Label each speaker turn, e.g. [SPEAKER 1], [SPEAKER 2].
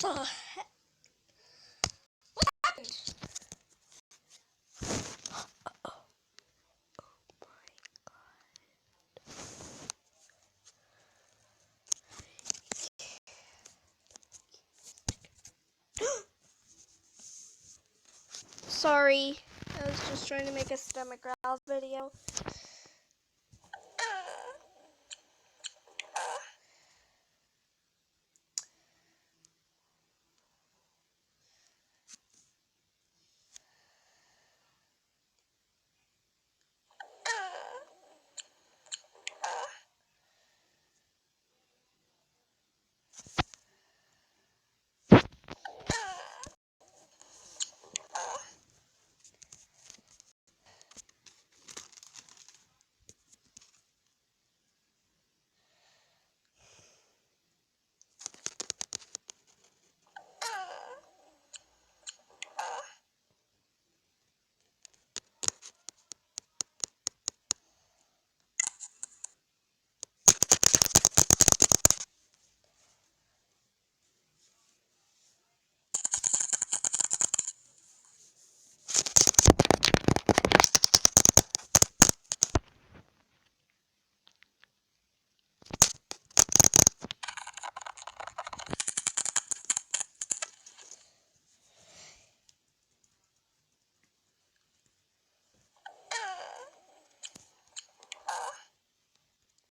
[SPEAKER 1] the heck? What happened? Oh my god. Sorry, I was just trying to make a stomach growl video.